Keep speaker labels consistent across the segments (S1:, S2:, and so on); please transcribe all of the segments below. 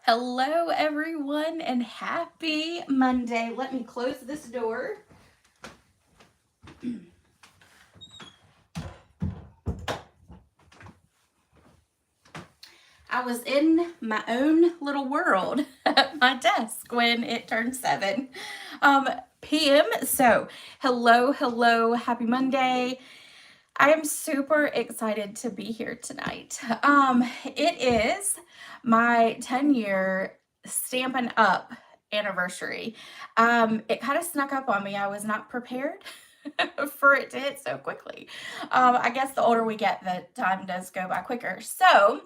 S1: Hello, everyone, and happy Monday. Let me close this door. I was in my own little world at my desk when it turned 7 p.m. So, hello, happy Monday. I am super excited to be here tonight. It is my 10-year Stampin' Up anniversary. It kind of snuck up on me. I was not prepared for it to hit so quickly. I guess the older we get, the time does go by quicker. So,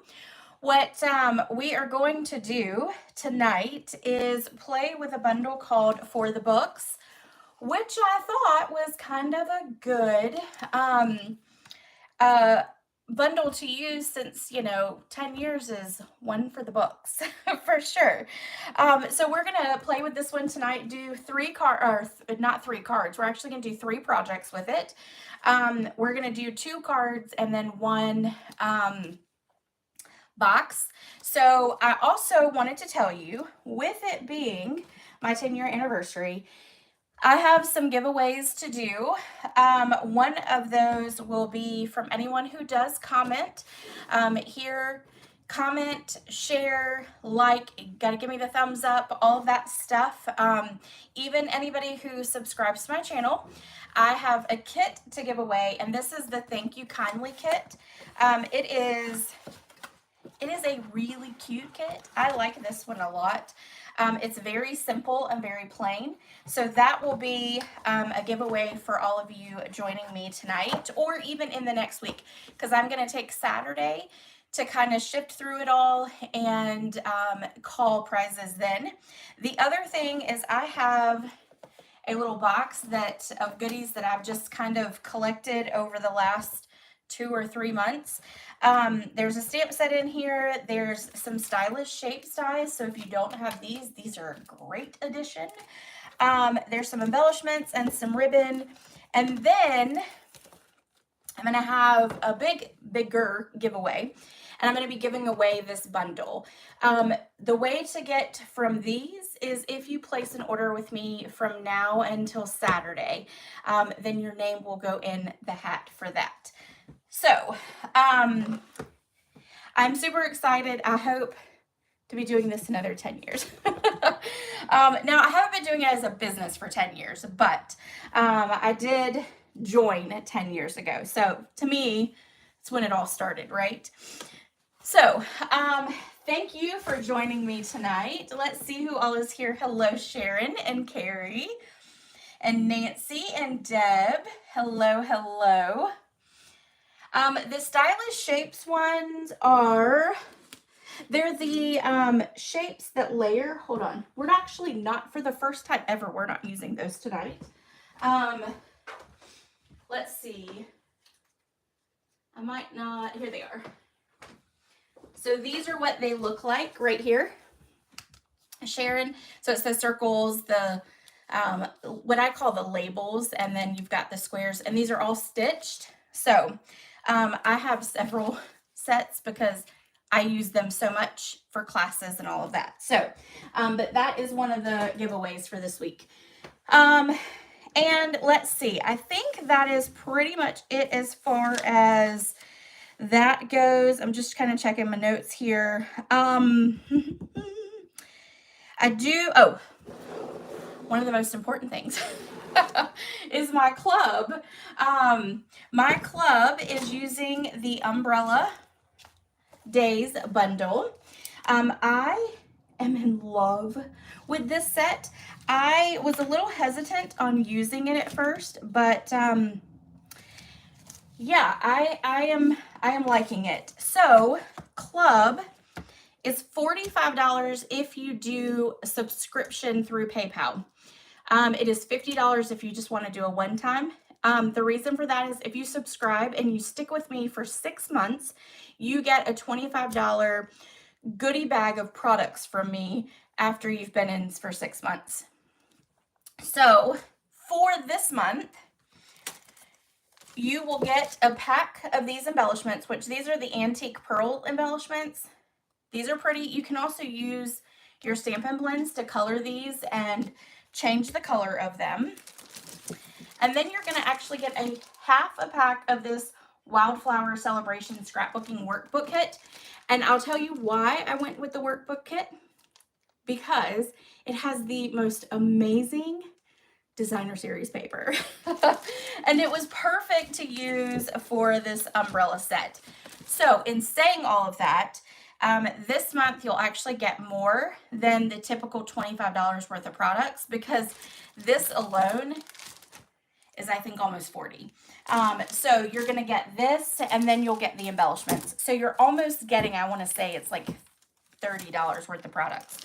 S1: what we are going to do tonight is play with a bundle called For the Books, which I thought was kind of a good uh, bundle to use since, 10 years is one for the books for sure. So we're going to play with this one tonight, do not 3 cards. We're actually going to do 3 projects with it. We're going to do 2 cards and then 1 box. So I also wanted to tell you, with it being my 10-year anniversary, I have some giveaways to do. One of those will be from anyone who does comment here. Comment, share, like, gotta give me the thumbs up, all of that stuff. Even anybody who subscribes to my channel. I have a kit to give away, and this is the Thank You Kindly kit. It is a really cute kit. I like this one a lot. It's very simple and very plain. So that will be a giveaway for all of you joining me tonight or even in the next week, because I'm going to take Saturday to kind of shift through it all and call prizes then. The other thing is I have a little box of goodies that I've just kind of collected over the last 2 or 3 months. There's a stamp set in here. There's some stylish shape dies. So if you don't have these are a great addition. There's some embellishments and some ribbon. And then I'm going to have a bigger giveaway. And I'm going to be giving away this bundle. The way to get from these is if you place an order with me from now until Saturday, then your name will go in the hat for that. So, I'm super excited. I hope to be doing this another 10 years. Now, I haven't been doing it as a business for 10 years, but I did join 10 years ago. So, to me, it's when it all started, right? So, thank you for joining me tonight. Let's see who all is here. Hello, Sharon and Carrie and Nancy and Deb. Hello. The stylish shapes ones they're the shapes that layer. Hold on. We're actually not, for the first time ever, we're not using those tonight. Let's see. I might not, here they are. So these are what they look like right here, Sharon. So it's the circles, the what I call the labels, and then you've got the squares, and these are all stitched. So I have several sets because I use them so much for classes and all of that. So, but that is one of the giveaways for this week. And let's see, I think that is pretty much it as far as that goes. I'm just kind of checking my notes here. One of the most important things is my club. My club is using the Umbrella Days bundle. I am in love with this set. I was a little hesitant on using it at first, but yeah, I am liking it. So, club is $45 if you do a subscription through PayPal. It is $50 if you just want to do a one-time. The reason for that is if you subscribe and you stick with me for 6 months, you get a $25 goodie bag of products from me after you've been in for 6 months. So for this month, you will get a pack of these embellishments, which these are the antique pearl embellishments. These are pretty. You can also use your Stampin' blends to color these and change the color of them. And then you're going to actually get a half a pack of this Wildflower Celebration Scrapbooking Workbook Kit. And I'll tell you why I went with the workbook kit. Because it has the most amazing designer series paper. And it was perfect to use for this umbrella set. So in saying all of that, this month you'll actually get more than the typical $25 worth of products, because this alone is, I think, almost $40. So you're going to get this, and then you'll get the embellishments. So you're almost getting, I want to say it's like $30 worth of products.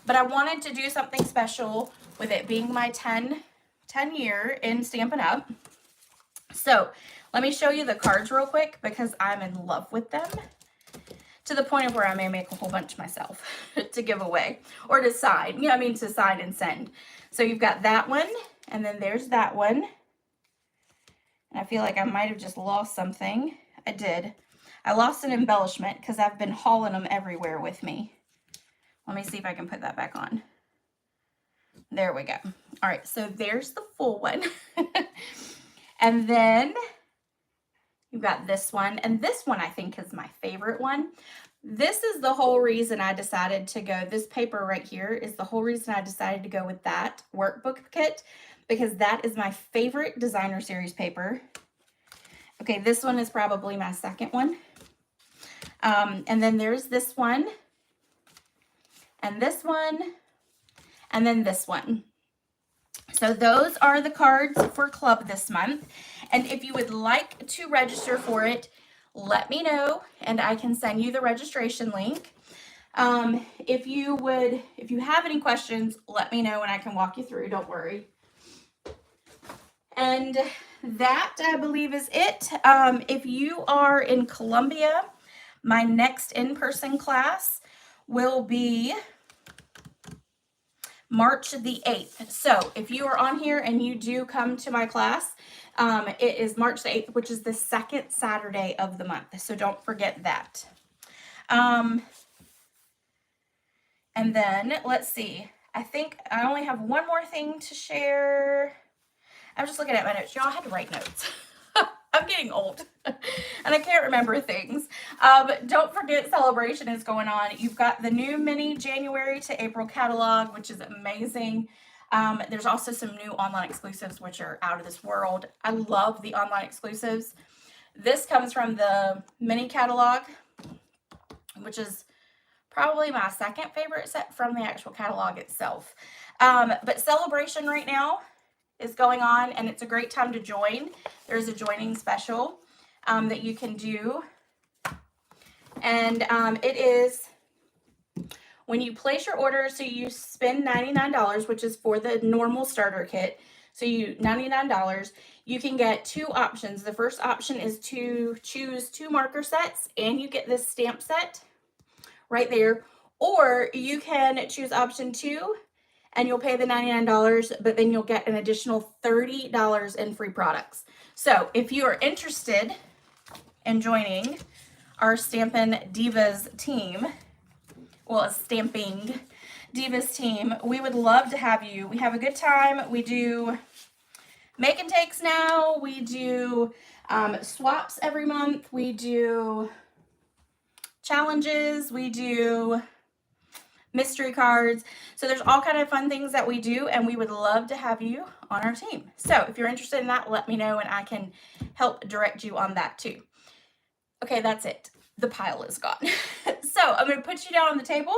S1: But I wanted to do something special with it being my 10 year in Stampin' Up. So let me show you the cards real quick, because I'm in love with them, to the point of where I may make a whole bunch myself to give away, or to sign, you know, I mean, to sign and send. So you've got that one, and then there's that one. And I feel like I might have just lost something. I did. I lost an embellishment because I've been hauling them everywhere with me. Let me see if I can put that back on. There we go. All right, so there's the full one. And then you've got this one. And this one I think is my favorite one. This is the whole reason I decided to go, this paper right here is the whole reason I decided to go with that workbook kit, because that is my favorite designer series paper. Okay, this one is probably my second one. And then there's this one, and this one, and then this one. So those are the cards for club this month. And if you would like to register for it, let me know and I can send you the registration link. If you have any questions, let me know and I can walk you through, don't worry. And that, I believe, is it. If you are in Columbia, my next in-person class will be March the 8th. So if you are on here and you do come to my class, it is March the 8th, which is the second Saturday of the month. So don't forget that. And then let's see. I think I only have one more thing to share. I'm just looking at my notes. Y'all, I had to write notes. I'm getting old and I can't remember things. Don't forget Celebration is going on. You've got the new mini January to April catalog, which is amazing. There's also some new online exclusives, which are out of this world. I love the online exclusives. This comes from the mini catalog, which is probably my second favorite set from the actual catalog itself. But Celebration right now is going on, and it's a great time to join. There's a joining special that you can do, and it is when you place your order, so you spend $99, which is for the normal starter kit. So $99, you can get two options. The first option is to choose 2 marker sets, and you get this stamp set right there, or you can choose option 2 and you'll pay the $99, but then you'll get an additional $30 in free products. So if you are interested in joining our Stampin' Divas team, well, a Stamping Divas team, we would love to have you. We have a good time. We do make and takes now. We do swaps every month. We do challenges. We do mystery cards. So there's all kind of fun things that we do, and we would love to have you on our team. So if you're interested in that, let me know and I can help direct you on that too. Okay, that's it. The pile is gone. So I'm going to put you down on the table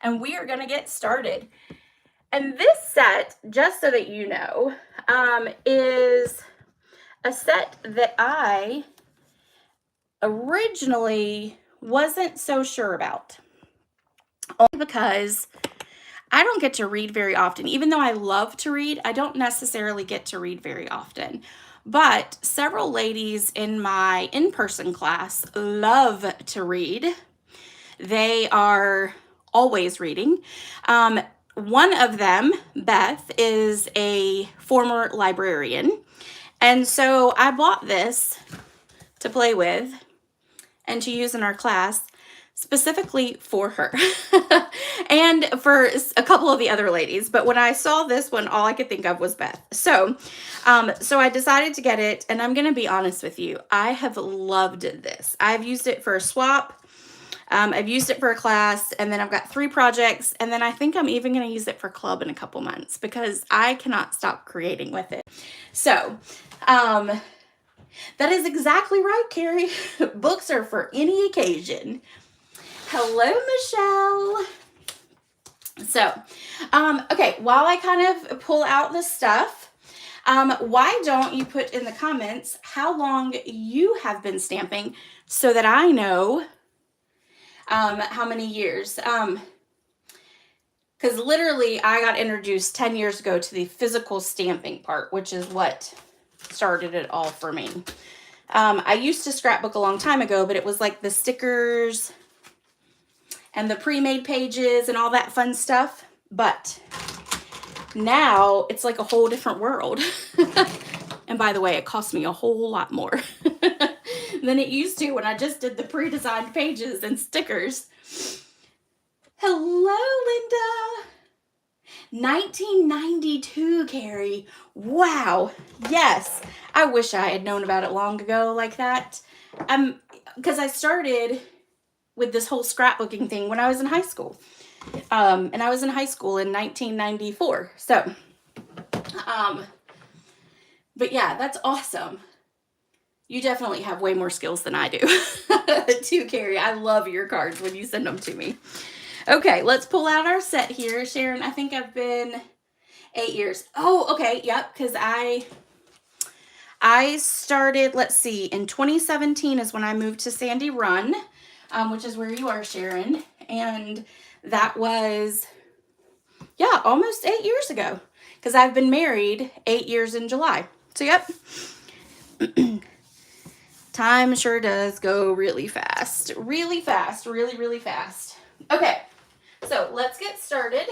S1: and we are going to get started. And this set, just so that you know, is a set that I originally wasn't so sure about. Only because I don't get to read very often. Even though I love to read, I don't necessarily get to read very often. But several ladies in my in-person class love to read. They are always reading. One of them, Beth, is a former librarian. And so I bought this to play with and to use in our class. specifically for her and for a couple of the other ladies. But when I saw this one, all I could think of was Beth. So I decided to get it, and I'm going to be honest with you. I have loved this. I've used it for a swap. I've used it for a class, and then I've got 3 projects, and then I think I'm even going to use it for club in a couple months because I cannot stop creating with it. So, that is exactly right, Carrie. Books are for any occasion. Hello, Michelle. So, okay, while I kind of pull out the stuff, why don't you put in the comments how long you have been stamping so that I know how many years. Because literally I got introduced 10 years ago to the physical stamping part, which is what started it all for me. I used to scrapbook a long time ago, but it was like the stickers and the pre-made pages and all that fun stuff. But now it's like a whole different world. And by the way, it cost me a whole lot more than it used to when I just did the pre-designed pages and stickers. Hello, Linda. 1992, Carrie. Wow. Yes. I wish I had known about it long ago like that. Because I started with this whole scrapbooking thing when I was in high school. And I was in high school in 1994. So, but yeah, that's awesome. You definitely have way more skills than I do too, Carrie. I love your cards when you send them to me. Okay, let's pull out our set here. Sharon, I think I've been 8 years. Oh, okay, yep, because I started, let's see, in 2017 is when I moved to Sandy Run, which is where you are, Sharon. And that was, yeah, almost 8 years ago, because I've been married 8 years in July. So, yep. Time sure does go really fast. Really fast. Really, really fast. Okay, so let's get started.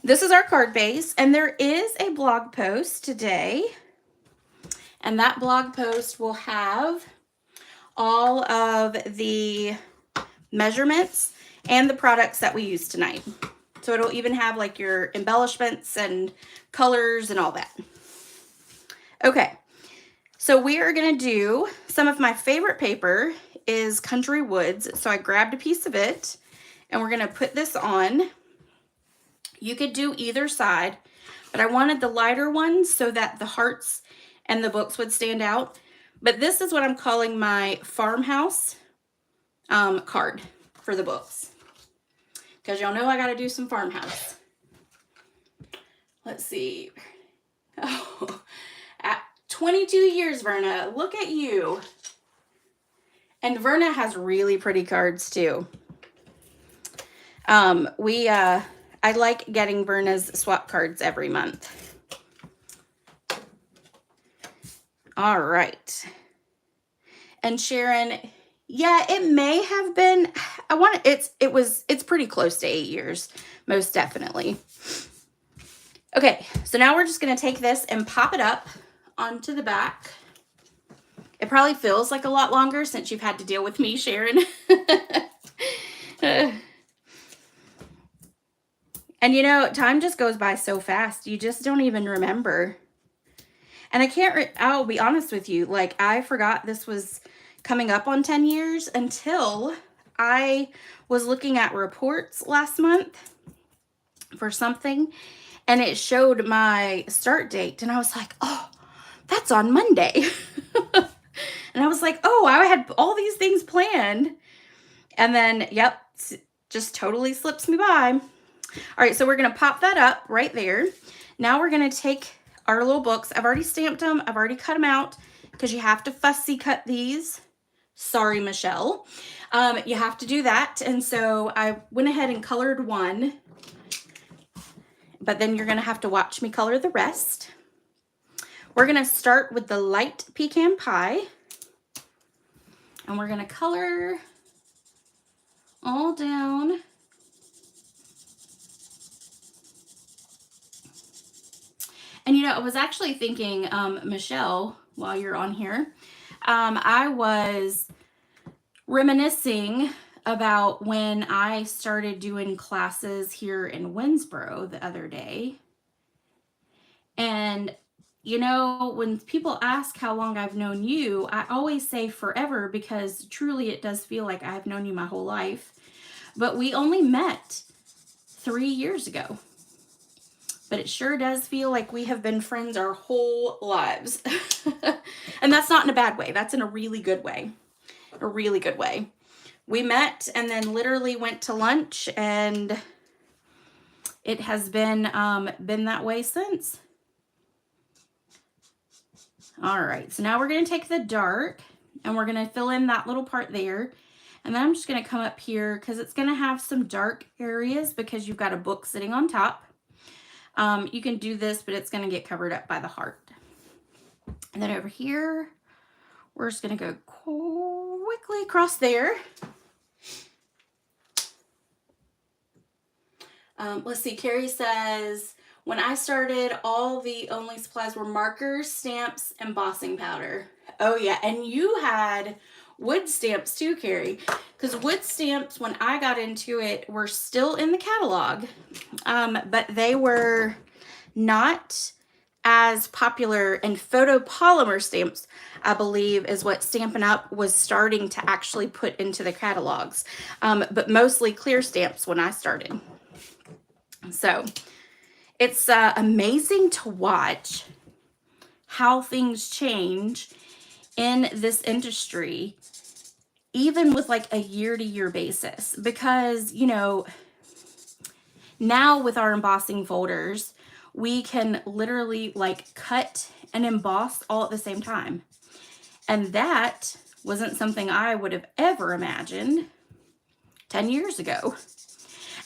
S1: This is our card base, and there is a blog post today. And that blog post will have all of the measurements and the products that we use tonight. So it'll even have like your embellishments and colors and all that. Okay. So we are going to do some of my favorite paper is Country Woods. So I grabbed a piece of it and we're going to put this on. You could do either side, but I wanted the lighter one so that the hearts and the books would stand out. But this is what I'm calling my farmhouse card for the books. Because y'all know I got to do some farmhouse. Let's see. Oh, at 22 years, Verna. Look at you. And Verna has really pretty cards too. I like getting Verna's swap cards every month. All right. And Sharon, yeah, it may have been, it's pretty close to 8 years, most definitely. Okay, so now we're just going to take this and pop it up onto the back. It probably feels like a lot longer since you've had to deal with me, Sharon. And you know, time just goes by so fast. You just don't even remember. And I'll be honest with you, like I forgot this was coming up on 10 years until I was looking at reports last month for something and it showed my start date and I was like, oh, that's on Monday. And I was like, oh, I had all these things planned. And then, yep, just totally slips me by. All right, so we're going to pop that up right there. Now we're going to take our little books. I've already stamped them. I've already cut them out because you have to fussy cut these. Sorry, Michelle. You have to do that. And so I went ahead and colored one, but then you're going to have to watch me color the rest. We're going to start with the light pecan pie. And we're going to color all down. And you know, I was actually thinking, Michelle, while you're on here, I was reminiscing about when I started doing classes here in Winsboro the other day. And, you know, when people ask how long I've known you, I always say forever, because truly it does feel like I've known you my whole life. But we only met 3 years ago. But it sure does feel like we have been friends our whole lives. And that's not in a bad way. That's in a really good way. A really good way. We met and then literally went to lunch, and it has been that way since. All right, so now we're going to take the dark and we're going to fill in that little part there. And then I'm just going to come up here because it's going to have some dark areas because you've got a book sitting on top. You can do this, but it's going to get covered up by the heart. And then over here, we're just going to go quickly across there. Let's see, Carrie says, when I started, all the only supplies were markers, stamps, embossing powder. Oh yeah, and you had wood stamps too, Carrie. Because wood stamps, when I got into it, were still in the catalog. But they were not as popular, and photopolymer stamps, I believe, is what Stampin' Up! Was starting to actually put into the catalogs. But mostly clear stamps when I started. So it's amazing to watch how things change in this industry, even with like a year-to-year basis. Because, you know, now with our embossing folders, we can literally like cut and emboss all at the same time. And that wasn't something I would have ever imagined 10 years ago.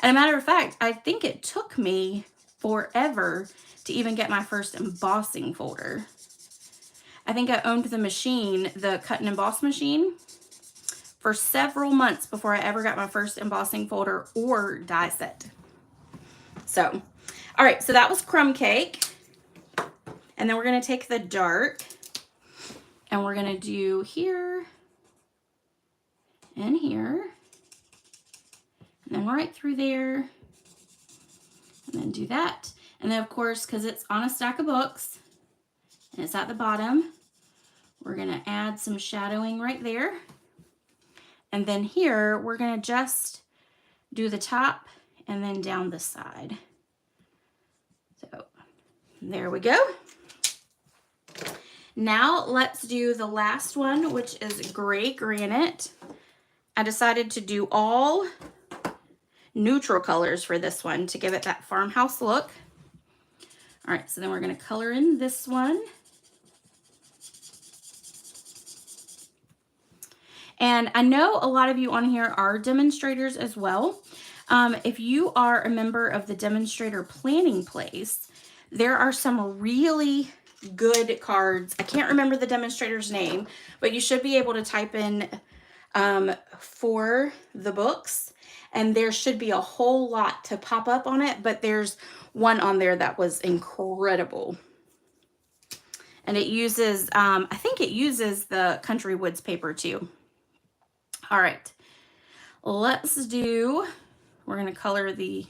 S1: And a matter of fact, I think it took me forever to even get my first embossing folder. I think I owned the machine, the cut and emboss machine, for several months before I ever got my first embossing folder or die set. So, all right, so that was crumb cake. And then we're going to take the dark and we're going to do here and here. And then right through there, and then do that. And then of course, because it's on a stack of books and it's at the bottom, we're gonna add some shadowing right there. And then here, we're gonna just do the top and then down the side. So there we go. Now let's do the last one, which is gray granite. I decided to do all neutral colors for this one to give it that farmhouse look. All right, so then we're going to color in this one. And I know a lot of you on here are demonstrators as well. If you are a member of the demonstrator planning place, there are some really good cards. I can't remember the demonstrator's name, but you should be able to type in for the books. And there should be a whole lot to pop up on it, but there's one on there that was incredible. And it uses, I think it uses the Country Woods paper too. All right, let's do, we're gonna color the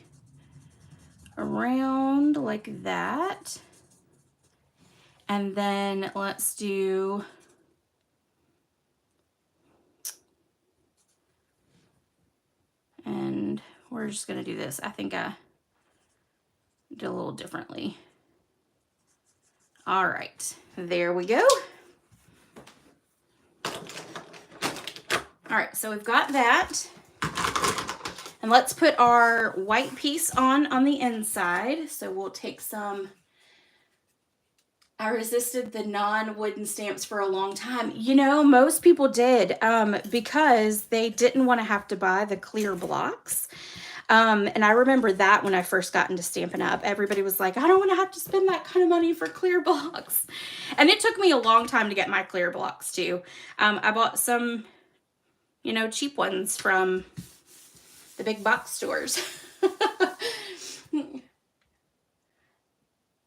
S1: around like that. And then let's do, and we're just gonna do this. I think I did a little differently. All right, there we go. All right, so we've got that. And let's put our white piece on the inside. So we'll take some, I resisted the non-wooden stamps for a long time. You know, most people did because they didn't want to have to buy the clear blocks. And I remember that when I first got into Stampin' Up, everybody was like, I don't want to have to spend that kind of money for clear blocks. And it took me a long time to get my clear blocks too. I bought some, you know, cheap ones from the big box stores.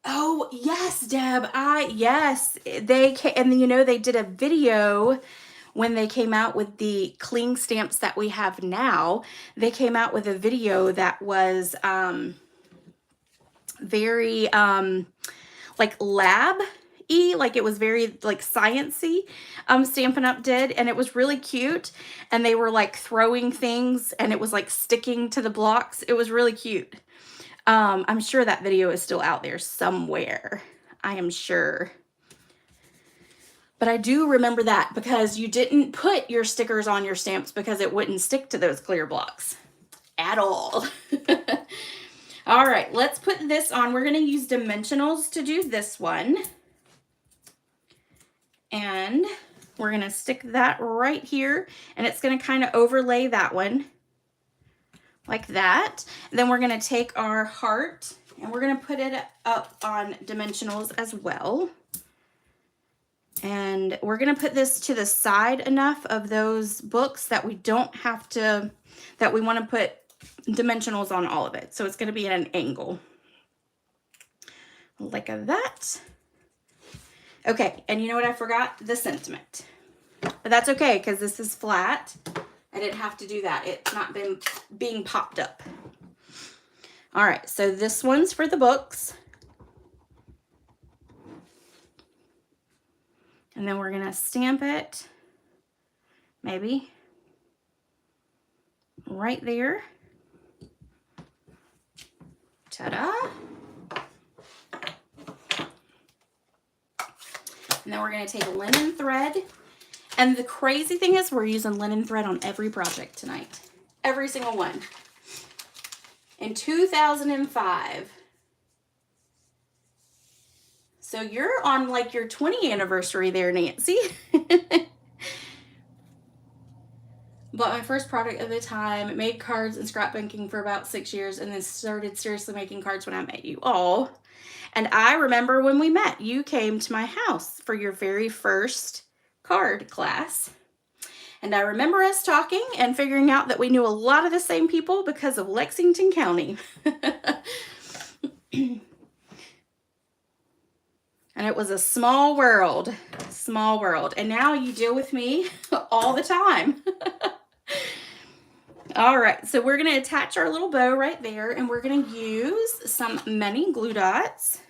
S1: Oh, yes, Deb. Yes, they came, and you know, they did a video when they came out with the cling stamps that we have now, they came out with a video that was very like lab-y, like it was very like science-y, Stampin' Up! Did, and it was really cute, and they were like throwing things and it was like sticking to the blocks. It was really cute. I'm sure that video is still out there somewhere, I am sure. But I do remember that because you didn't put your stickers on your stamps because it wouldn't stick to those clear blocks at all. All right, let's put this on. We're going to use dimensionals to do this one. And we're going to stick that right here, and it's going to kind of overlay that one like that. And then we're going to take our heart and we're going to put it up on dimensionals as well. And we're going to put this to the side enough of those books that we don't have to, that we want to put dimensionals on all of it. So it's going to be at an angle like that. Okay, and you know what I forgot? The sentiment. But that's okay because this is flat. I didn't have to do that. It's not been being popped up. All right, so this one's for the books. And then we're going to stamp it, maybe, right there. Ta-da. And then we're going to take linen thread. And the crazy thing is we're using linen thread on every project tonight. Every single one. In 2005. So you're on like your 20th anniversary there, Nancy. Bought my first product at the time, made cards and scrapbooking for about 6 years, and then started seriously making cards when I met you all. And I remember when we met, you came to my house for your very first card class. And I remember us talking and figuring out that we knew a lot of the same people because of Lexington County. And it was a small world, small world. And now you deal with me all the time. All right, so we're going to attach our little bow right there, and we're going to use some mini glue dots.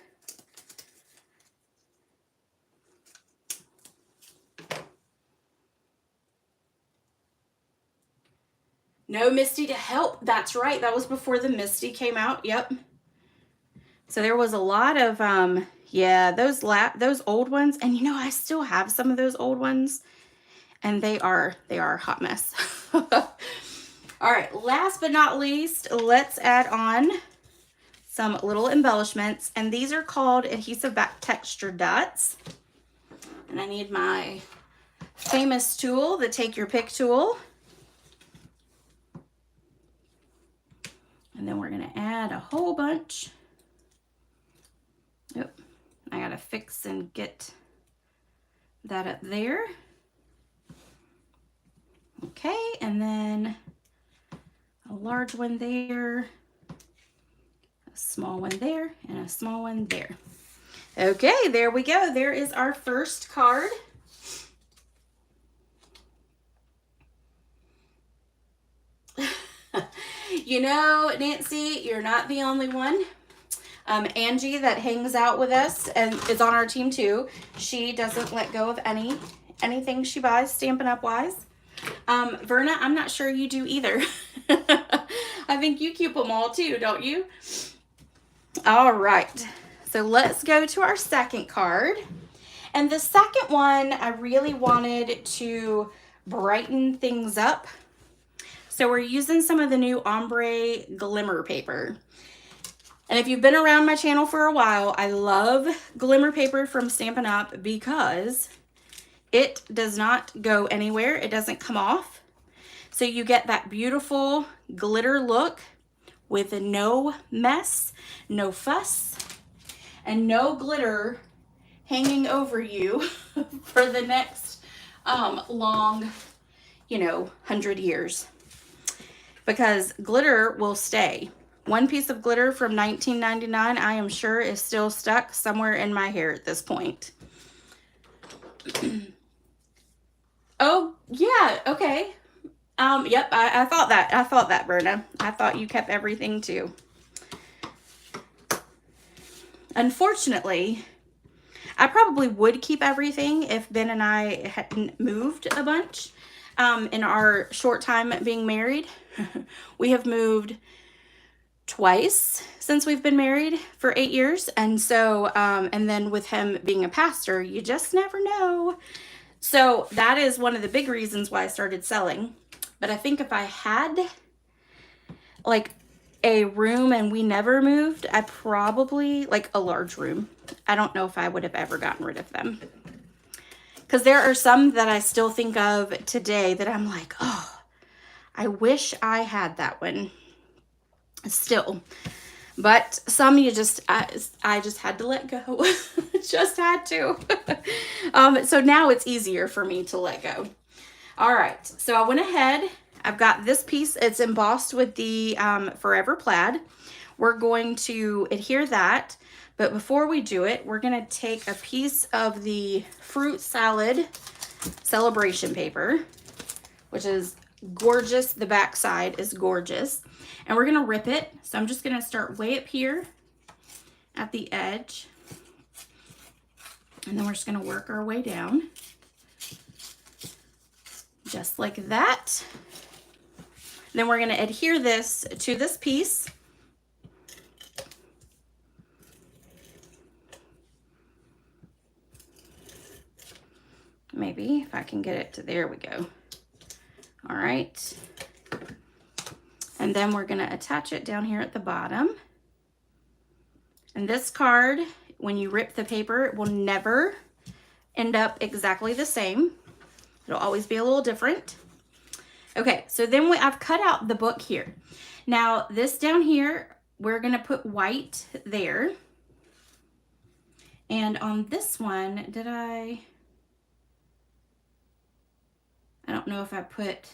S1: No Misty to help. That's right. That was before the Misty came out. Yep. So there was a lot of, yeah, those old ones. And you know, I still have some of those old ones, and they are a hot mess. All right, last but not least, let's add on some little embellishments, and these are called adhesive back texture dots. And I need my famous tool, the Take Your Pick tool. And then we're gonna add a whole bunch. Oh, I gotta fix and get that up there. Okay, and then a large one there, a small one there, and a small one there. Okay, there we go. There is our first card. You know, Nancy, you're not the only one. Angie, that hangs out with us and is on our team too, she doesn't let go of anything she buys Stampin' Up! Wise. Verna, I'm not sure you do either. I think you keep them all too, don't you? All right, so let's go to our second card. And the second one, I really wanted to brighten things up. So we're using some of the new ombre glimmer paper. And if you've been around my channel for a while, I love glimmer paper from Stampin' Up! Because it does not go anywhere. It doesn't come off. So you get that beautiful glitter look with no mess, no fuss, and no glitter hanging over you for the next long, 100 years. Because glitter will stay. One piece of glitter from 1999, I am sure, is still stuck somewhere in my hair at this point. Oh, yeah, okay. Yep, I thought that. I thought that, Berna. I thought you kept everything too. Unfortunately, I probably would keep everything if Ben and I hadn't moved a bunch. In our short time being married, we have moved twice since we've been married for 8 years. And so, and then with him being a pastor, you just never know. So that is one of the big reasons why I started selling. But I think if I had like a room and we never moved, I probably, like a large room, I don't know if I would have ever gotten rid of them. Because there are some that I still think of today that I'm like, oh, I wish I had that one still. But some you just, I just had to let go. Just had to. So now it's easier for me to let go. All right, so I went ahead. I've got this piece. It's embossed with the Forever Plaid. We're going to adhere that. But before we do it, we're going to take a piece of the fruit salad celebration paper, which is gorgeous. The back side is gorgeous. And we're going to rip it. So I'm just going to start way up here at the edge. And then we're just going to work our way down. Just like that. Then we're going to adhere this to this piece. Maybe if I can get it to, there we go. All right. And then we're going to attach it down here at the bottom. And this card, when you rip the paper, it will never end up exactly the same. It'll always be a little different. Okay, so then I've cut out the book here. Now this down here, we're going to put white there. And on this one, I don't know if I put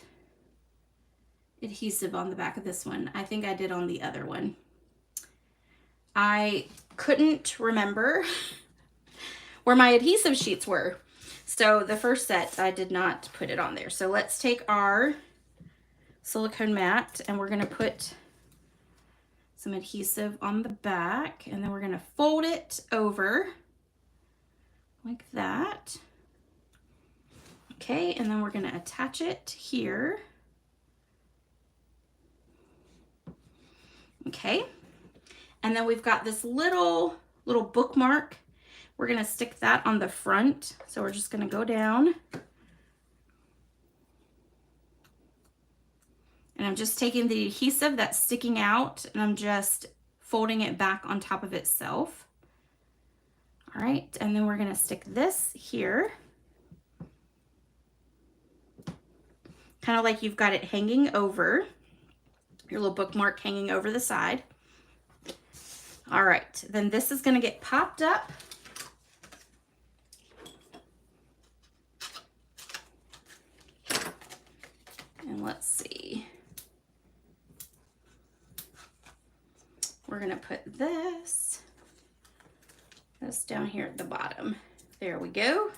S1: adhesive on the back of this one. I think I did on the other one. I couldn't remember where my adhesive sheets were. So the first set, I did not put it on there. So let's take our silicone mat and we're going to put some adhesive on the back, and then we're going to fold it over like that. Okay, and then we're going to attach it here. Okay, and then we've got this little bookmark. We're going to stick that on the front. So we're just going to go down. And I'm just taking the adhesive that's sticking out and I'm just folding it back on top of itself. All right, and then we're going to stick this here. Kind of like you've got it hanging over, your little bookmark hanging over the side. All right, then this is going to get popped up. And let's see. We're going to put this down here at the bottom. There we go.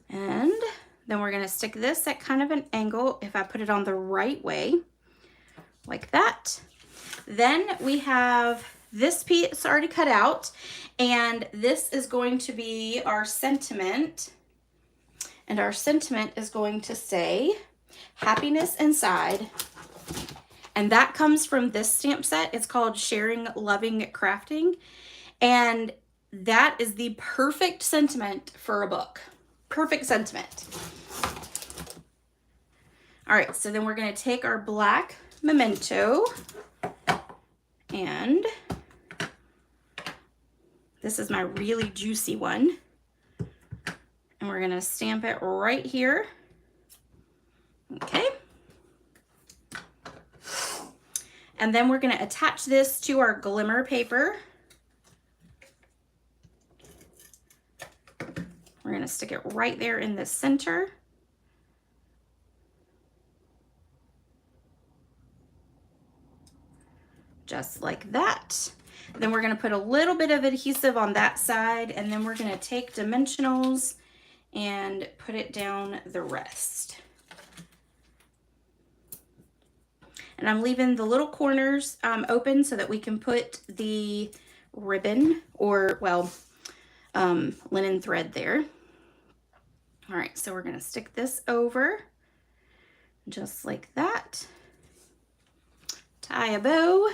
S1: And then we're going to stick this at kind of an angle if I put it on the right way, like that. Then we have this piece already cut out, and this is going to be our sentiment. And our sentiment is going to say, happiness inside. And that comes from this stamp set. It's called Sharing, Loving, Crafting. And that is the perfect sentiment for a book. Perfect sentiment. All right, so then we're going to take our black memento, and this is my really juicy one. And we're going to stamp it right here. Okay. And then we're going to attach this to our glimmer paper. We're going to stick it right there in the center. Just like that. Then we're going to put a little bit of adhesive on that side, and then we're going to take dimensionals and put it down the rest. And I'm leaving the little corners open so that we can put the ribbon or, well, linen thread there. All right, so we're going to stick this over just like that. Tie a bow.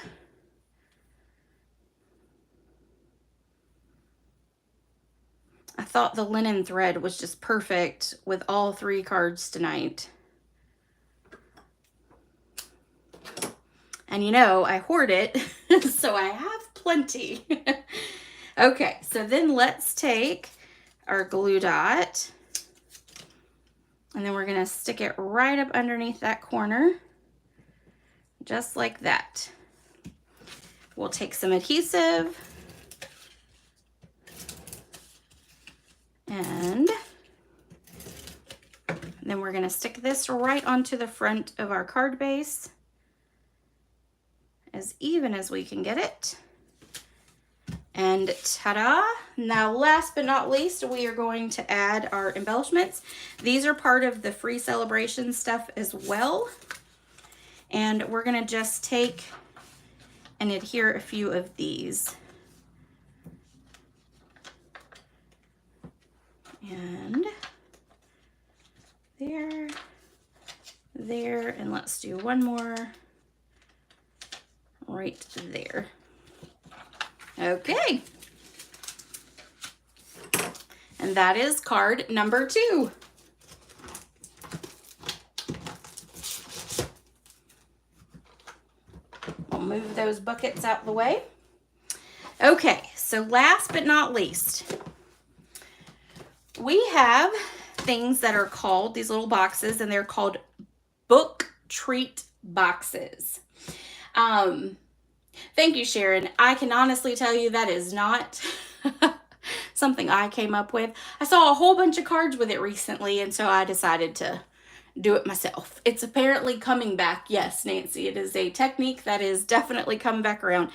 S1: I thought the linen thread was just perfect with all 3 cards tonight. And you know, I hoard it, so I have plenty. Okay, so then let's take our glue dot, and then we're gonna stick it right up underneath that corner, just like that. We'll take some adhesive, and then we're gonna stick this right onto the front of our card base, as even as we can get it. And ta-da! Now, last but not least, we are going to add our embellishments. These are part of the free celebration stuff as well. And we're gonna just take and adhere a few of these. And there, and let's do one more right there. Okay. And that is card number 2. I'll move those buckets out the way. Okay, so last but not least, we have things that are called, these little boxes, and they're called book treat boxes. Thank you, Sharon. I can honestly tell you that is not something I came up with. I saw a whole bunch of cards with it recently, and so I decided to do it myself. It's apparently coming back. Yes, Nancy, it is a technique that is definitely coming back around.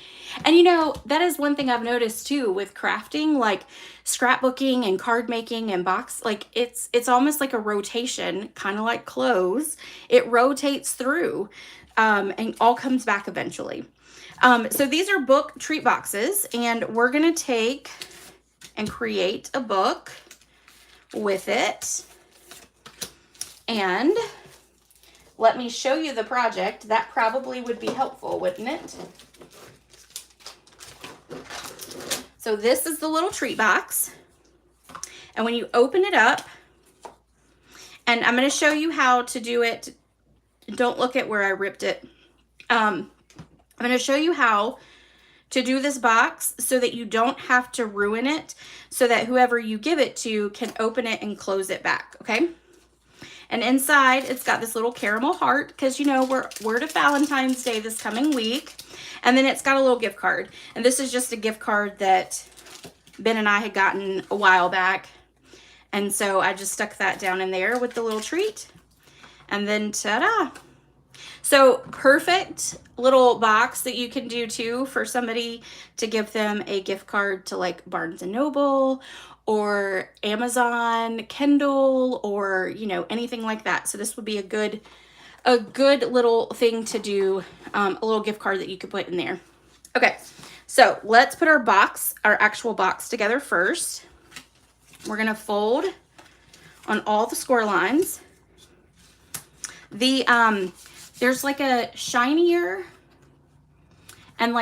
S1: And you know, that is one thing I've noticed too with crafting, like scrapbooking and card making and box, like it's almost like a rotation, kind of like clothes. It rotates through and all comes back eventually. So these are book treat boxes, and we're going to take and create a book with it. And let me show you the project. That probably would be helpful, wouldn't it? So this is the little treat box. And when you open it up, and I'm going to show you how to do it. Don't look at where I ripped it. I'm going to show you how to do this box so that you don't have to ruin it, so that whoever you give it to can open it and close it back, okay? And inside, it's got this little caramel heart, because, you know, we're to Valentine's Day this coming week. And then it's got a little gift card. And this is just a gift card that Ben and I had gotten a while back. And so I just stuck that down in there with the little treat. And then ta-da! So perfect little box that you can do too for somebody to give them a gift card to like Barnes & Noble or Amazon, Kindle, or, you know, anything like that. So this would be a good little thing to do, a little gift card that you could put in there. Okay, so let's put our actual box together first. We're gonna fold on all the score lines. There's like a shinier and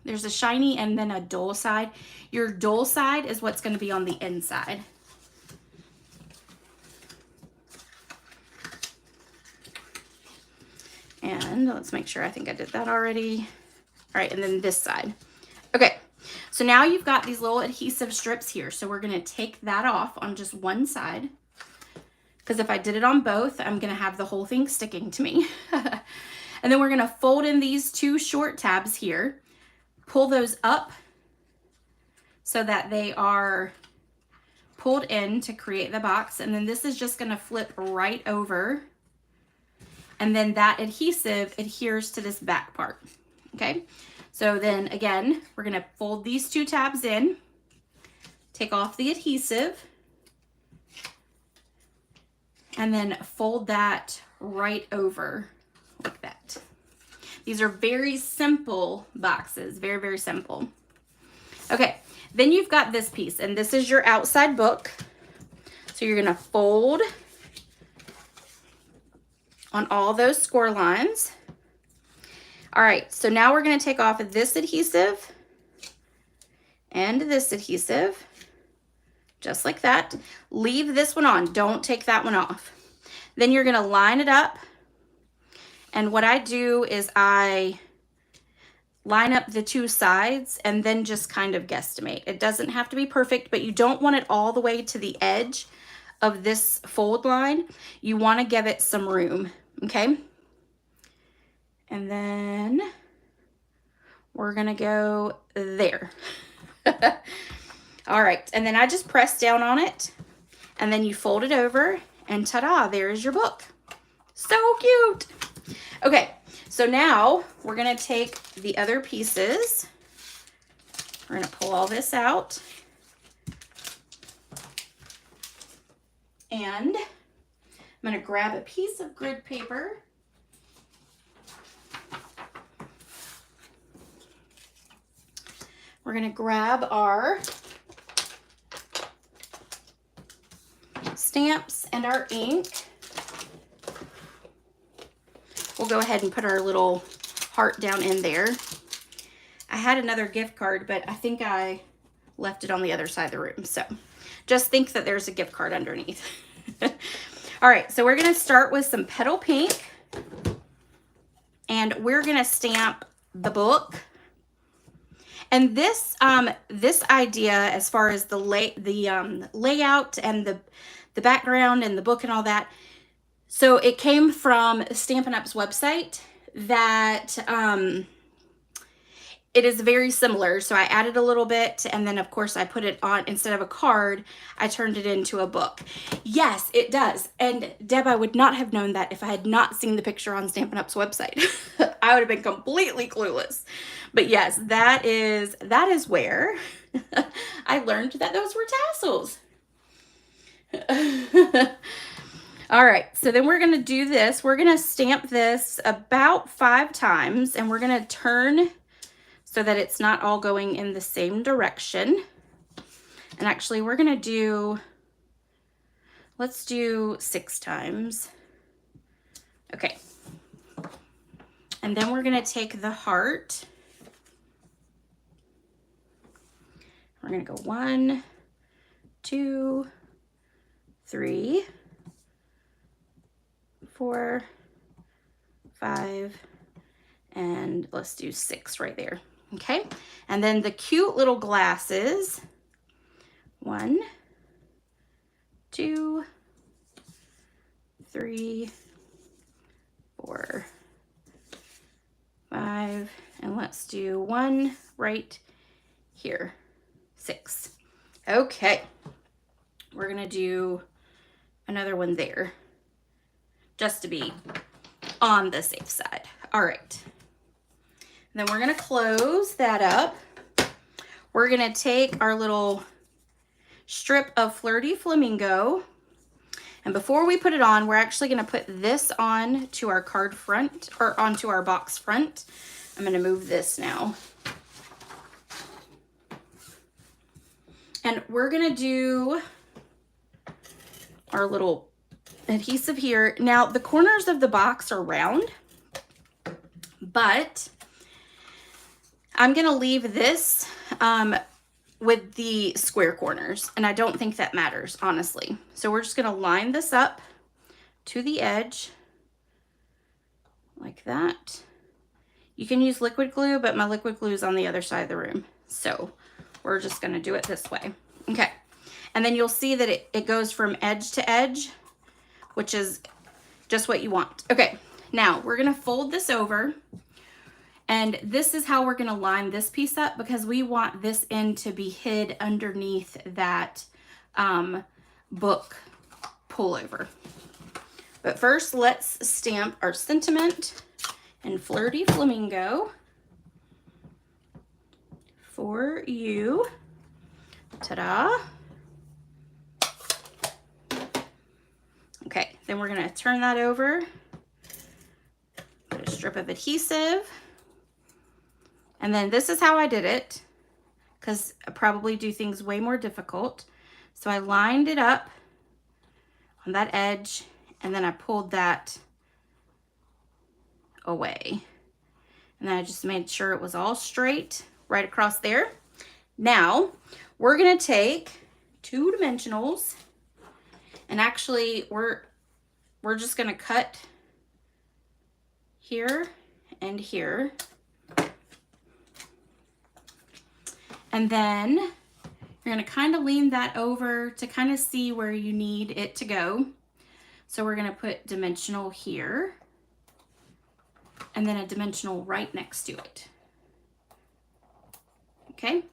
S1: there's a shiny and then a dull side. Your dull side is what's going to be on the inside. And let's make sure, I think I did that already. All right, and then this side. Okay, so now you've got these little adhesive strips here. So we're going to take that off on just one side, because if I did it on both, I'm going to have the whole thing sticking to me. And then we're going to fold in these 2 short tabs here, pull those up so that they are pulled in to create the box. And then this is just going to flip right over. And then that adhesive adheres to this back part. Okay, So then again, we're gonna fold these 2 tabs in, take off the adhesive, and then fold that right over like that. These are very simple boxes, very, very simple. Okay, then you've got this piece, and this is your outside book. So you're gonna fold on all those score lines. All right, so now we're gonna take off this adhesive and this adhesive, just like that. Leave this one on, don't take that one off. Then you're gonna line it up, and what I do is I line up the 2 sides and then just kind of guesstimate. It doesn't have to be perfect, but you don't want it all the way to the edge of this fold line. You want to give it some room, okay? And then we're gonna go there. All right, and then I just press down on it, and then you fold it over, and ta-da, there's your book. So cute. Okay, so now we're gonna take the other pieces. We're gonna pull all this out. And I'm gonna grab a piece of grid paper. We're gonna grab our stamps and our ink. We'll go ahead and put our little heart down in there. I had another gift card, but I think I left it on the other side of the room. So just think that there's a gift card underneath. All right, so we're gonna start with some petal pink, and we're gonna stamp the book. And this this idea, as far as the layout and the background and the book and all that, so it came from Stampin' Up's website that it is very similar. So I added a little bit, and then of course I put it on, instead of a card, I turned it into a book. Yes, it does. And Deb, I would not have known that if I had not seen the picture on Stampin' Up's website. I would have been completely clueless. But yes, that is where I learned that those were tassels. All right, so then we're gonna do this. We're gonna stamp this about 5 times, and we're gonna turn so that it's not all going in the same direction. And actually we're gonna do, let's do 6 times. Okay. And then we're gonna take the heart. We're gonna go 1, 2, 3, 4, 5, and let's do 6 right there. Okay, and then the cute little glasses. 1, 2, 3, 4, 5, and let's do 1 right here. 6. Okay, we're gonna do another one there, just to be on the safe side. All right. Then we're gonna close that up. We're gonna take our little strip of Flirty Flamingo, and before we put it on, we're actually gonna put this on to our card front, or onto our box front. I'm gonna move this now. And we're gonna do our little adhesive here. Now, the corners of the box are round, but I'm gonna leave this with the square corners, and I don't think that matters, honestly. So we're just gonna line this up to the edge like that. You can use liquid glue, but my liquid glue is on the other side of the room. So we're just gonna do it this way. Okay, and then you'll see that it goes from edge to edge, which is just what you want. Okay, now we're gonna fold this over, and this is how we're gonna line this piece up, because we want this end to be hid underneath that book pullover. But first, let's stamp our sentiment and Flirty Flamingo. for you. Ta-da. Okay, then we're gonna turn that over, put a strip of adhesive, and then this is how I did it, because I probably do things way more difficult. So I lined it up on that edge, and then I pulled that away. And then I just made sure it was all straight right across there. Now, we're gonna take 2 dimensionals, and actually we're just gonna cut here and here. And then you're gonna kind of lean that over to kind of see where you need it to go. So we're gonna put dimensional here, and then a dimensional right next to it. Okay,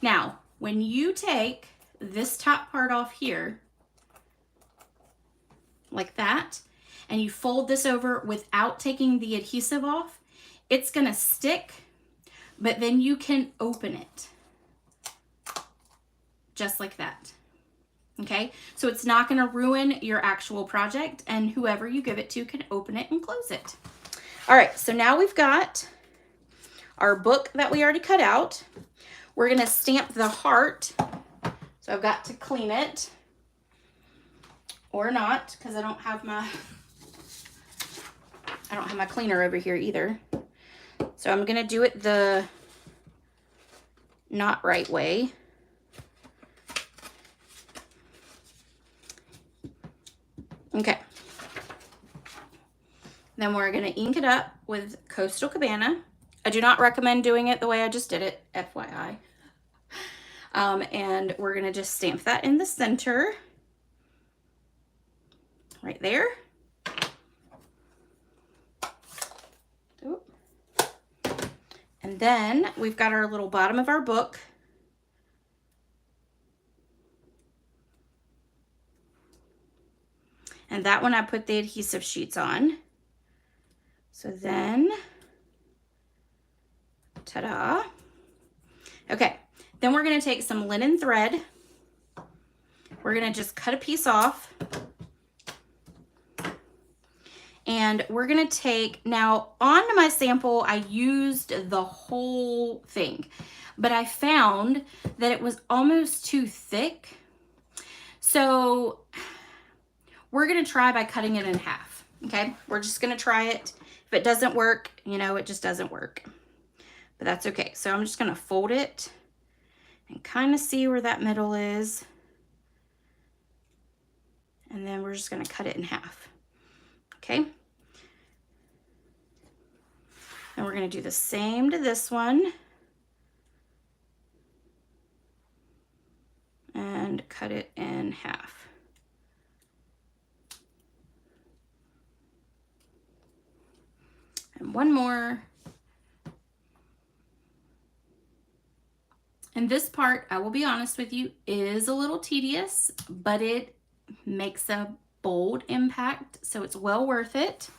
S1: now when you take this top part off here, like that, and you fold this over without taking the adhesive off, it's gonna stick, but then you can open it. Just like that. Okay, so it's not gonna ruin your actual project, and whoever you give it to can open it and close it. All right, so now we've got our book that we already cut out. We're gonna stamp the heart. So I've got to clean it, or not, because I don't have my cleaner over here either. So I'm gonna do it the not right way. Okay. Then we're gonna ink it up with Coastal Cabana. I do not recommend doing it the way I just did it, FYI. And we're gonna just stamp that in the center, right there. Oop. And then we've got our little bottom of our book. And that one I put the adhesive sheets on. So then, ta-da. Okay, then we're gonna take some linen thread. We're gonna just cut a piece off. And we're gonna take, now on my sample, I used the whole thing, but I found that it was almost too thick. So we're gonna try by cutting it in half, okay? We're just gonna try it. If it doesn't work, you know, it just doesn't work, but that's okay. So I'm just gonna fold it and kind of see where that middle is. And then we're just gonna cut it in half, okay? And we're gonna do the same to this one. And cut it in half. And one more. And this part, I will be honest with you, is a little tedious, but it makes a bold impact, so it's well worth it.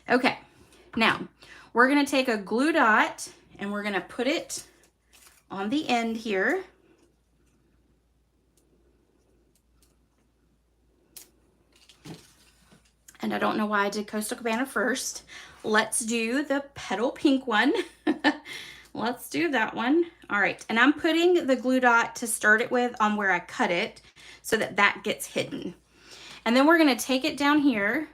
S1: Okay, now we're gonna take a glue dot and we're gonna put it on the end here. And I don't know why I did Coastal Cabana first. Let's do the petal pink one. Let's do that one. All right, and I'm putting the glue dot to start it with on where I cut it so that that gets hidden. And then we're gonna take it down here.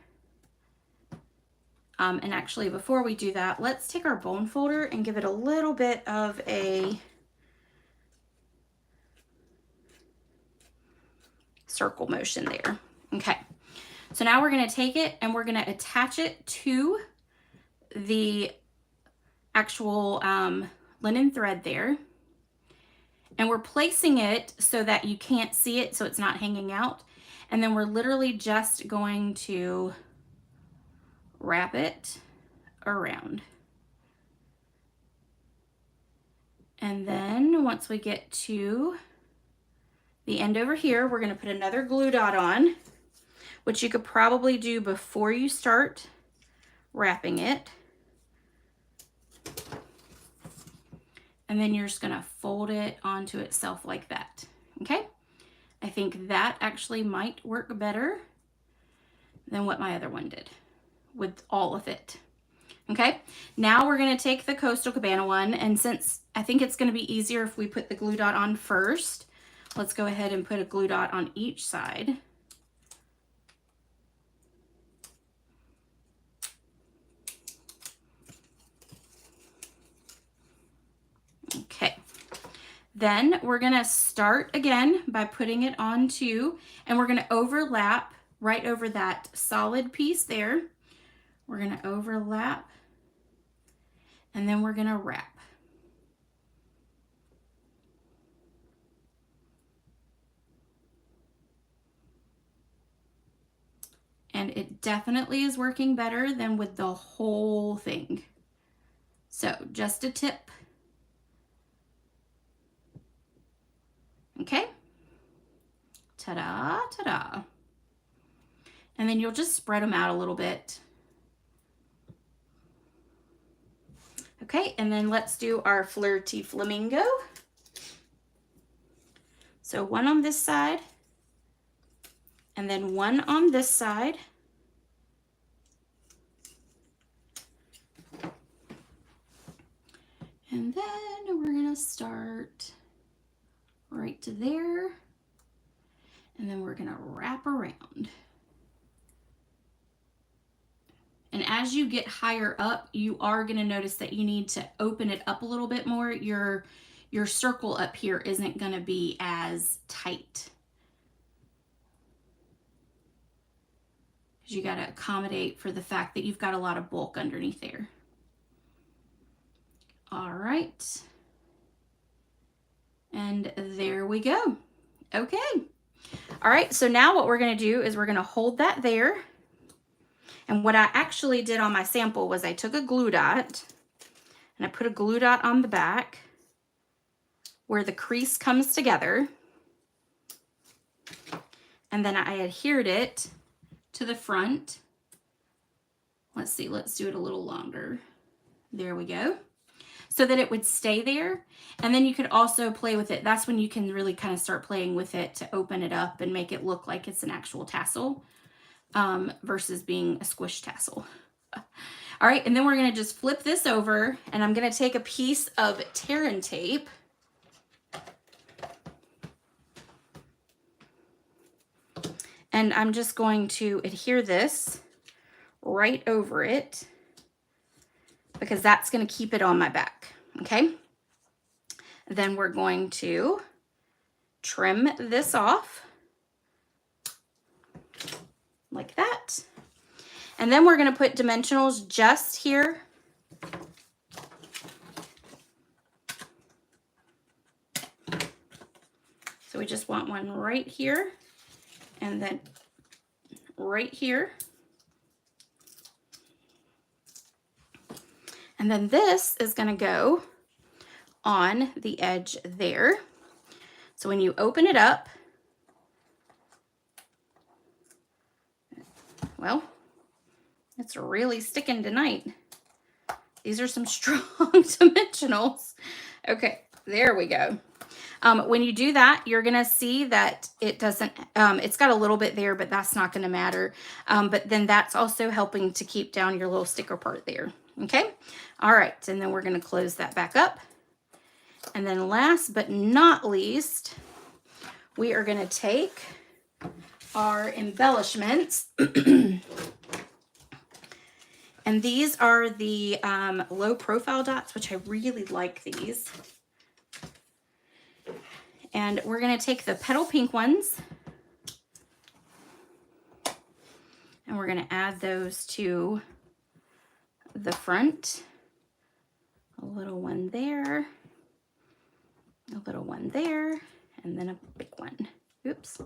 S1: And actually, before we do that, let's take our bone folder and give it a little bit of a circle motion there. Okay, so now we're gonna take it and we're gonna attach it to the actual linen thread there. And we're placing it so that you can't see it, so it's not hanging out. And then we're literally just going to wrap it around. And then once we get to the end over here, we're gonna put another glue dot on, which you could probably do before you start wrapping it. and then you're just gonna fold it onto itself like that, okay? I think that actually might work better than what my other one did with all of it. Okay, now we're gonna take the Coastal Cabana one, and since I think it's gonna be easier if we put the glue dot on first, let's go ahead and put a glue dot on each side. Okay, then we're gonna start again by putting it on too, and we're gonna overlap right over that solid piece there. We're gonna overlap, and then we're gonna wrap. And it definitely is working better than with the whole thing. So just a tip. Okay. Ta-da, ta-da. And then you'll just spread them out a little bit. Okay, and then let's do our Flirty Flamingo. So one on this side, and then one on this side. And then we're gonna start right to there, and then we're gonna wrap around. And as you get higher up, you are gonna notice that you need to open it up a little bit more. Your circle up here isn't gonna be as tight, because you gotta accommodate for the fact that you've got a lot of bulk underneath there. All right. And there we go. Okay. All right, so now what we're gonna do is we're gonna hold that there. And what I actually did on my sample was I took a glue dot and I put a glue dot on the back where the crease comes together. And then I adhered it to the front. Let's see, let's do it a little longer. There we go. So that it would stay there. And then you could also play with it. That's when you can really kind of start playing with it to open it up and make it look like it's an actual tassel versus being a squish tassel. All right, and then we're gonna just flip this over, and I'm gonna take a piece of Terran tape. And I'm just going to adhere this right over it, because that's going to keep it on my back, okay? Then we're going to trim this off like that. And then we're going to put dimensionals just here. So we just want one right here and then right here. And then this is going to go on the edge there. So when you open it up, well, it's really sticking tonight. These are some strong dimensionals. Okay, there we go. When you do that, you're going to see that it doesn't, it's got a little bit there, but that's not going to matter. But then that's also helping to keep down your little sticker part there. Okay. All right. And then we're going to close that back up. And then last but not least, we are going to take our embellishments. And these are the low profile dots, which I really like these. And we're going to take the petal pink ones, and we're going to add those to the front. A little one there, a little one there, and then a big one. Oops,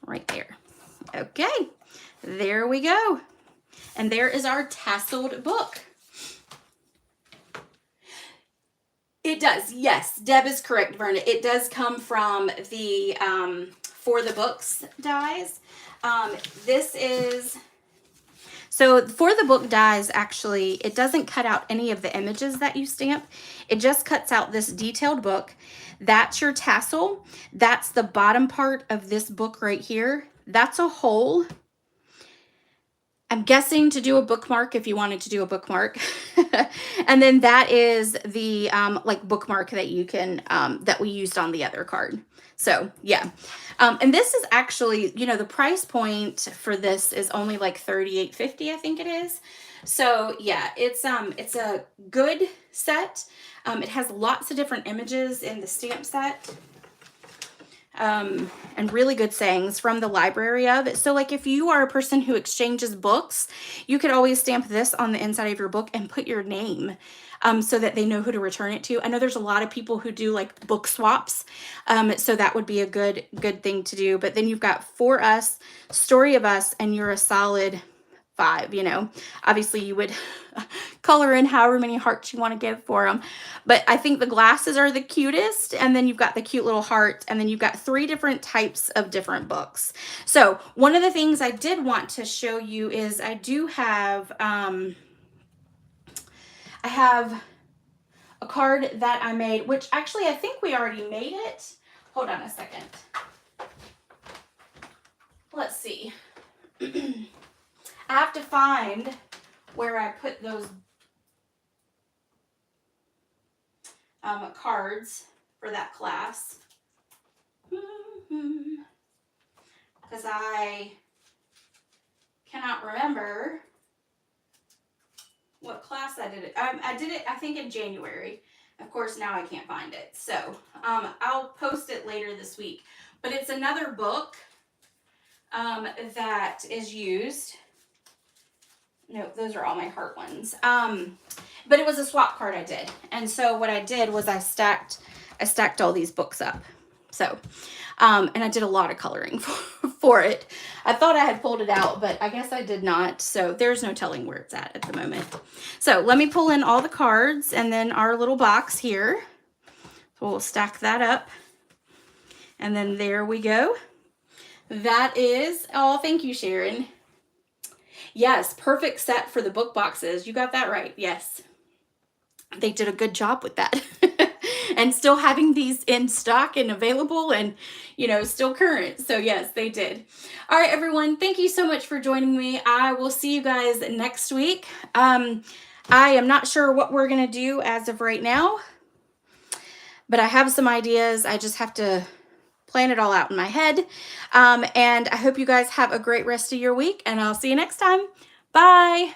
S1: right there. Okay, there we go. And there is our tasseled book. It does, yes. Deb is correct, Verna. It does come from the For the Books dies. So for the book dies, actually, it doesn't cut out any of the images that you stamp. It just cuts out this detailed book. That's your tassel. That's the bottom part of this book right here. That's a hole. I'm guessing to do a bookmark if you wanted to do a bookmark. And then that is the like bookmark that you can, that we used on the other card. So yeah. And this is actually, you know, the price point for this is only like $38.50, I think it is. So yeah, it's a good set. It has lots of different images in the stamp set. And really good sayings from the library of it. So like if you are a person who exchanges books, you could always stamp this on the inside of your book and put your name so that they know who to return it to. I know there's a lot of people who do like book swaps. So that would be a good thing to do. But then you've got For Us, Story of Us, and you're a solid 5, you know. Obviously you would color in however many hearts you want to give for them, but I think the glasses are the cutest, and then you've got the cute little heart, and then you've got 3 different types of different books. So one of the things I did want to show you is I do have I have a card that I made, which actually I think we already made it. Hold on a second. Let's see. I have to find where I put those cards for that class. Because I cannot remember what class I did it. I did it, I think, in January. Of course, now I can't find it. So I'll post it later this week. But it's another book that is used. No, those are all my heart ones. But it was a swap card I did. And so what I did was I stacked all these books up. So, and I did a lot of coloring for it. I thought I had pulled it out, but I guess I did not. So there's no telling where it's at the moment. So let me pull in all the cards and then our little box here. So we'll stack that up. And then there we go. That is, oh, thank you, Sharon. Yes, perfect set for the book boxes. You got that right. Yes. They did a good job with that. And still having these in stock and available and, you know, still current. So yes, they did. All right, everyone. Thank you so much for joining me. I will see you guys next week. I am not sure what we're going to do as of right now, but I have some ideas. I just have to plan it all out in my head. And I hope you guys have a great rest of your week, and I'll see you next time. Bye.